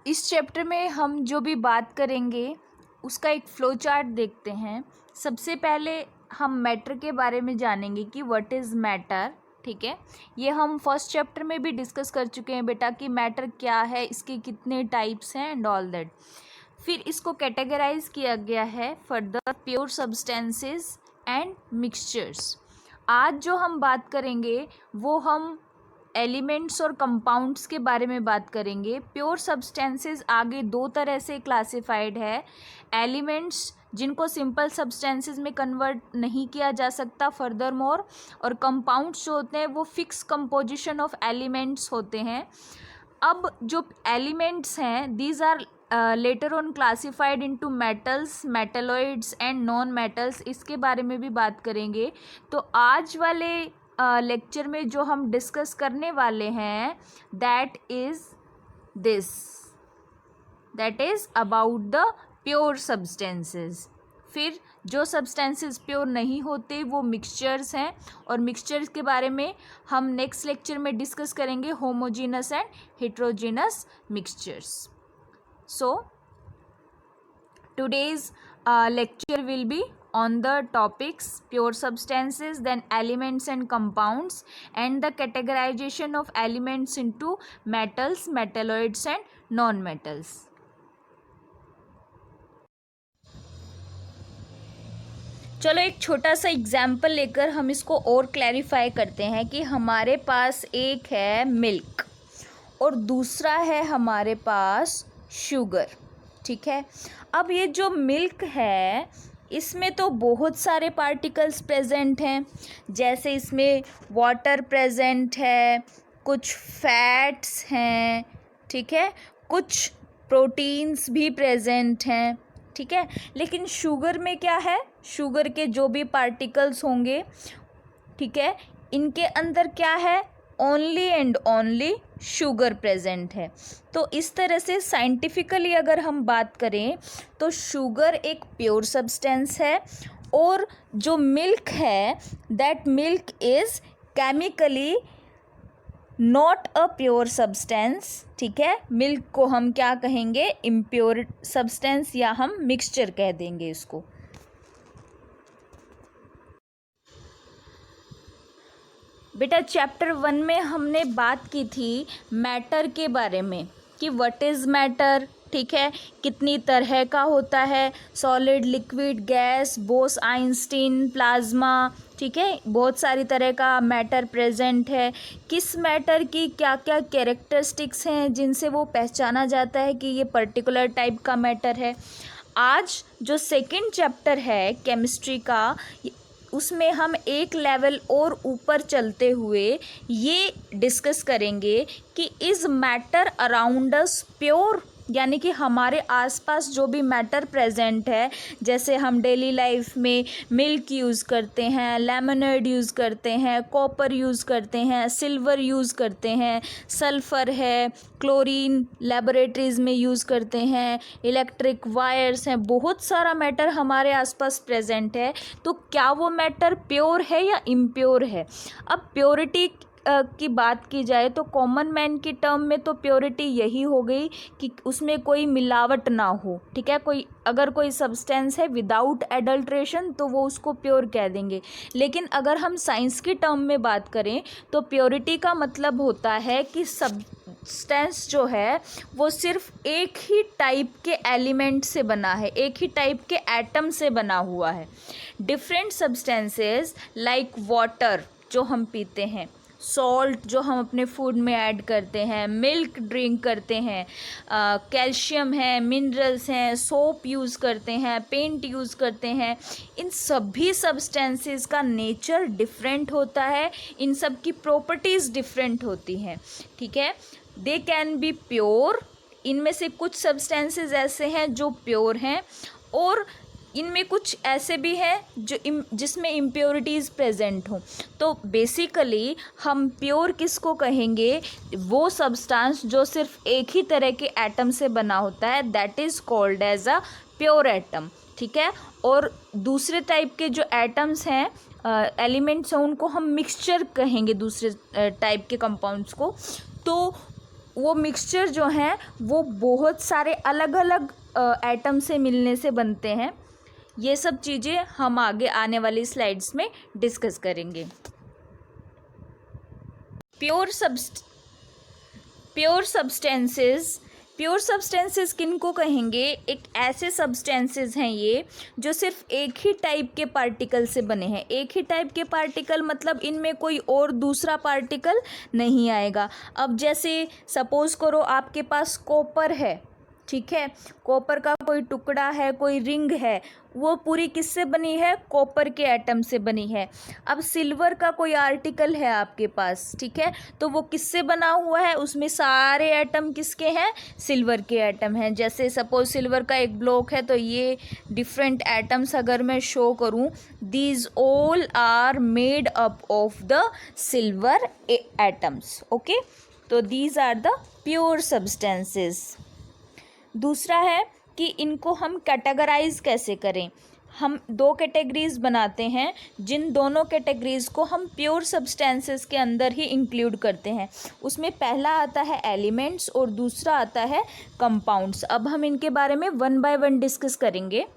इस चैप्टर में हम जो भी बात करेंगे उसका एक फ्लो चार्ट देखते हैं। सबसे पहले हम मैटर के बारे में जानेंगे कि व्हाट इज़ मैटर। ठीक है, ये हम फर्स्ट चैप्टर में भी डिस्कस कर चुके हैं बेटा कि मैटर क्या है, इसके कितने टाइप्स हैं एंड ऑल दैट। फिर इसको कैटेगराइज किया गया है further pure substances and mixtures. आज जो हम बात करेंगे वो हम एलिमेंट्स और कंपाउंड्स के बारे में बात करेंगे। प्योर सब्सटेंसेस आगे दो तरह से क्लासिफाइड है। एलिमेंट्स जिनको सिंपल सब्सटेंसेस में कन्वर्ट नहीं किया जा सकता फर्दर मोर, और कंपाउंड्स जो होते हैं वो फिक्स कंपोजिशन ऑफ एलिमेंट्स होते हैं। अब जो एलिमेंट्स हैं these are later on classified into metals, metalloids and non metals, इसके बारे में भी बात करेंगे। तो आज वाले लेक्चर में जो हम डिस्कस करने वाले हैं that is about the pure substances. फिर जो सब्सटेंसेस प्योर नहीं होते वो मिक्सचर्स हैं, और मिक्सचर्स के बारे में हम नेक्स्ट लेक्चर में डिस्कस करेंगे, homogeneous and heterogeneous mixtures. So today's lecture will be on the topics pure substances, then elements and compounds, and the categorization of elements into metals, metalloids and non-metals. चलो एक छोटा सा example लेकर हम इसको और क्लैरिफाई करते हैं कि हमारे पास एक है मिल्क और दूसरा है हमारे पास शुगर। ठीक है, अब ये जो मिल्क है इसमें तो बहुत सारे पार्टिकल्स प्रेजेंट हैं, जैसे इसमें वाटर प्रेजेंट है, कुछ फैट्स हैं, ठीक है, कुछ प्रोटीन्स भी प्रेजेंट हैं। ठीक है, लेकिन शुगर में क्या है, शुगर के जो भी पार्टिकल्स होंगे, ठीक है, इनके अंदर क्या है, only and only sugar present है। तो इस तरह से साइंटिफिकली अगर हम बात करें तो शुगर एक प्योर सब्सटेंस है, और जो मिल्क है that milk is chemically not a pure substance. ठीक है, मिल्क को हम क्या कहेंगे, इम्प्योर सब्सटेंस, या हम मिक्सचर कह देंगे इसको। बेटा चैप्टर 1 में हमने बात की थी मैटर के बारे में कि व्हाट इज़ मैटर। ठीक है, कितनी तरह का होता है, solid, liquid, gas, Bose Einstein, plasma. ठीक है, बहुत सारी तरह का मैटर प्रेजेंट है। किस मैटर की क्या क्या कैरेक्टरिस्टिक्स हैं जिनसे वो पहचाना जाता है कि ये पर्टिकुलर टाइप का मैटर है। आज जो सेकंड चैप्टर है केमिस्ट्री का, उसमें हम एक लेवल और ऊपर चलते हुए ये डिस्कस करेंगे कि is matter around us pure, यानी कि हमारे आसपास जो भी मैटर प्रेजेंट है, जैसे हम डेली लाइफ में मिल्क यूज़ करते हैं, लेमनेड यूज़ करते हैं, कॉपर यूज़ करते हैं, सिल्वर यूज़ करते हैं, सल्फ़र है, क्लोरीन लेबोरेटरीज़ में यूज़ करते हैं, इलेक्ट्रिक वायर्स हैं, बहुत सारा मैटर हमारे आसपास प्रेजेंट है। तो क्या वो मैटर प्योर है या इम्प्योर है? अब प्योरिटी की बात की जाए तो कॉमन मैन की टर्म में तो प्योरिटी यही हो गई कि उसमें कोई मिलावट ना हो। ठीक है, अगर कोई सब्सटेंस है विदाउट एडल्ट्रेशन तो वो उसको प्योर कह देंगे। लेकिन अगर हम साइंस की टर्म में बात करें तो प्योरिटी का मतलब होता है कि सब्सटेंस जो है वो सिर्फ एक ही टाइप के एलिमेंट से बना है, एक ही टाइप के एटम से बना हुआ है। डिफरेंट सब्सटेंसेस लाइक वाटर जो हम पीते हैं, सॉल्ट जो हम अपने फूड में ऐड करते हैं, मिल्क ड्रिंक करते हैं, कैल्शियम है, मिनरल्स हैं, सोप यूज़ करते हैं, पेंट यूज़ करते हैं, इन सभी सब्सटेंसेस का नेचर डिफरेंट होता है, इन सब की प्रॉपर्टीज़ डिफरेंट होती हैं। ठीक है, दे कैन बी प्योर, इनमें से कुछ सब्सटेंसेस ऐसे हैं जो प्योर हैं, और इनमें कुछ ऐसे भी हैं जिसमें इम्प्योरिटीज़ प्रेजेंट हों। तो बेसिकली हम प्योर किसको कहेंगे, वो सब्सटेंस जो सिर्फ एक ही तरह के एटम से बना होता है, that is called as a pure atom. ठीक है, और दूसरे टाइप के जो एटम्स हैं, एलिमेंट्स हैं, उनको हम मिक्सचर कहेंगे, दूसरे टाइप के कंपाउंड्स को। तो वो मिक्सचर जो हैं वो बहुत सारे अलग अलग एटम से मिलने से बनते हैं। ये सब चीज़ें हम आगे आने वाली स्लाइड्स में डिस्कस करेंगे। प्योर सब्सटेंसेस किन को कहेंगे? एक ऐसे सब्सटेंसेस हैं ये जो सिर्फ एक ही टाइप के पार्टिकल से बने हैं। एक ही टाइप के पार्टिकल मतलब इनमें कोई और दूसरा पार्टिकल नहीं आएगा। अब जैसे सपोज करो आपके पास कॉपर है, ठीक है, कॉपर का कोई टुकड़ा है, कोई रिंग है, वो पूरी किससे बनी है? कॉपर के एटम से बनी है। अब सिल्वर का कोई आर्टिकल है आपके पास, ठीक है, तो वो किससे बना हुआ है? उसमें सारे एटम किसके हैं? सिल्वर के एटम हैं। जैसे सपोज सिल्वर का एक ब्लॉक है तो ये डिफरेंट एटम्स अगर मैं शो करूं, these all are made up of the silver atoms. Okay, तो these are the pure substances. दूसरा है कि इनको हम कैटेगराइज कैसे करें। हम दो कैटेगरीज बनाते हैं, जिन दोनों कैटेगरीज को हम प्योर सब्सटेंसेस के अंदर ही इंक्लूड करते हैं। उसमें पहला आता है एलिमेंट्स और दूसरा आता है कंपाउंड्स। अब हम इनके बारे में वन बाय वन डिस्कस करेंगे।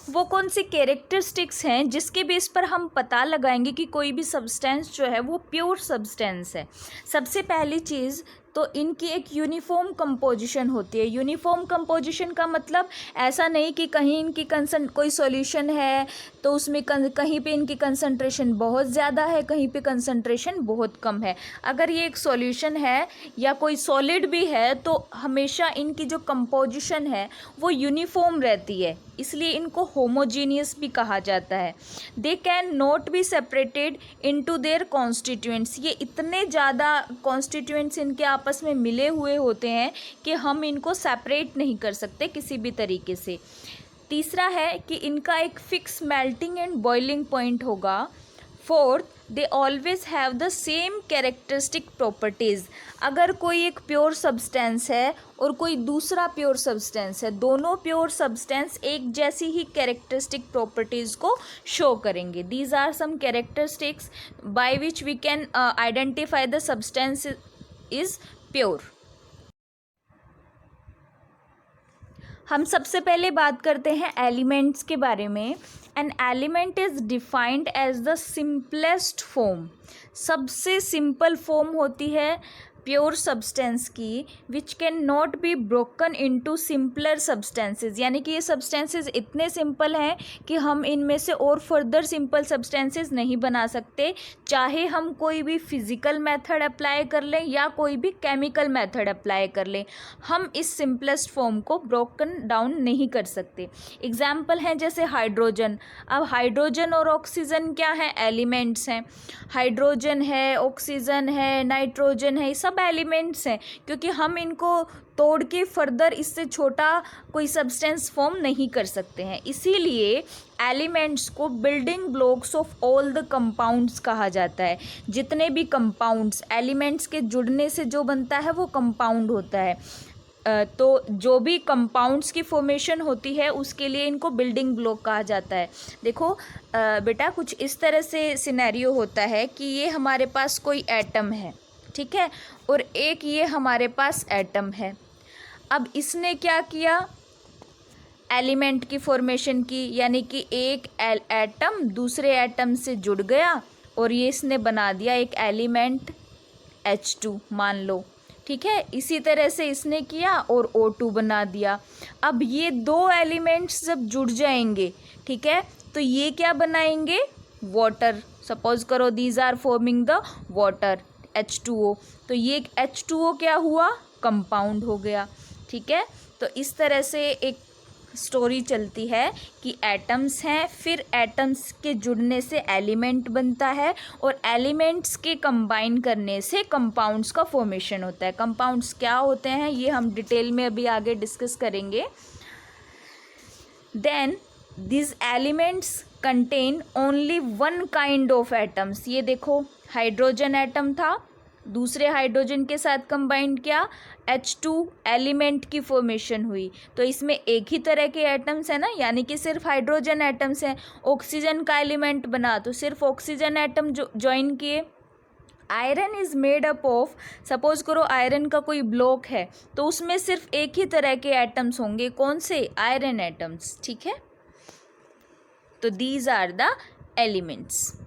वो कौन सी कैरेक्टरिस्टिक्स हैं जिसके बेस पर हम पता लगाएंगे कि कोई भी सब्सटेंस जो है वो प्योर सब्सटेंस है। सबसे पहली चीज़ तो इनकी एक यूनिफॉर्म कंपोजिशन होती है। यूनिफॉर्म कंपोजिशन का मतलब ऐसा नहीं कि कहीं इनकी कोई सॉल्यूशन है तो उसमें कहीं पे इनकी कंसंट्रेशन बहुत ज़्यादा है, कहीं पे कंसंट्रेशन बहुत कम है। अगर ये एक सॉल्यूशन है या कोई सॉलिड भी है तो हमेशा इनकी जो कंपोजिशन है वो यूनिफॉर्म रहती है, इसलिए इनको होमोजीनियस भी कहा जाता है। They can not be separated into their constituents. ये इतने ज़्यादा कॉन्स्टिट्यूएंट्स इनके आपस में मिले हुए होते हैं कि हम इनको सेपरेट नहीं कर सकते किसी भी तरीके से। तीसरा है कि इनका एक fix melting and boiling point होगा। Fourth, they always have the same characteristic properties. अगर कोई एक प्योर सब्सटेंस है और कोई दूसरा प्योर सब्सटेंस है, दोनों प्योर सब्सटेंस एक जैसी ही कैरेक्टरिस्टिक प्रॉपर्टीज़ को शो करेंगे। These are some characteristics by which we can identify the substance is pure. हम सबसे पहले बात करते हैं एलिमेंट्स के बारे में। An element is defined as the simplest form. सबसे सिंपल फॉर्म होती है प्योर सब्सटेंस की, which can not be broken into simpler substances. यानी कि ये सब्सटेंसेस इतने सिंपल हैं कि हम इनमें से और फर्दर सिंपल सब्सटेंसेस नहीं बना सकते, चाहे हम कोई भी फिजिकल मेथड अप्लाई कर लें या कोई भी केमिकल मेथड अप्लाई कर लें, हम इस सिंपलेस्ट फॉर्म को ब्रोकन डाउन नहीं कर सकते। एग्जाम्पल हैं जैसे हाइड्रोजन। अब हाइड्रोजन और ऑक्सीजन क्या है? एलिमेंट्स हैं। हाइड्रोजन है, ऑक्सीजन है, नाइट्रोजन है, ये सब एलिमेंट्स हैं, क्योंकि हम इनको तोड़ के फर्दर इससे छोटा कोई सब्सटेंस फॉर्म नहीं कर सकते हैं। इसीलिए एलिमेंट्स को building blocks of all the compounds कहा जाता है। जितने भी कंपाउंड्स एलिमेंट्स के जुड़ने से जो बनता है वो कंपाउंड होता है। तो जो भी कंपाउंड्स की फॉर्मेशन होती है उसके लिए इनको बिल्डिंग ब्लॉक कहा जाता है। देखो बेटा, कुछ इस तरह से सिनेरियो होता है कि ये हमारे पास कोई एटम है, ठीक है, और एक ये हमारे पास एटम है। अब इसने क्या किया? एलिमेंट की फॉर्मेशन की, यानी कि एक एटम दूसरे एटम से जुड़ गया और ये इसने बना दिया एक एलिमेंट H2 मान लो, ठीक है। इसी तरह से इसने किया और O2 बना दिया। अब ये दो एलिमेंट्स जब जुड़ जाएंगे, ठीक है, तो ये क्या बनाएंगे? वाटर। सपोज करो these are forming the water, H2O। तो ये H2O क्या हुआ? कंपाउंड हो गया, ठीक है। तो इस तरह से एक स्टोरी चलती है कि एटम्स हैं, फिर एटम्स के जुड़ने से एलिमेंट बनता है और एलिमेंट्स के कंबाइन करने से कंपाउंड्स का फॉर्मेशन होता है। कंपाउंड्स क्या होते हैं ये हम डिटेल में अभी आगे डिस्कस करेंगे। Then this elements contain only one kind of atoms. ये देखो, हाइड्रोजन एटम था, दूसरे हाइड्रोजन के साथ कंबाइंड किया, H2 एलिमेंट की फॉर्मेशन हुई। तो इसमें एक ही तरह के एटम्स हैं ना, यानी कि सिर्फ हाइड्रोजन एटम्स हैं। ऑक्सीजन का एलिमेंट बना तो सिर्फ ऑक्सीजन एटम ज्वाइन किए, iron is made up of, suppose करो आयरन का कोई ब्लॉक है तो उसमें सिर्फ एक ही तरह के एटम्स होंगे, कौन से? आयरन एटम्स, ठीक है। तो दीज आर द एलिमेंट्स।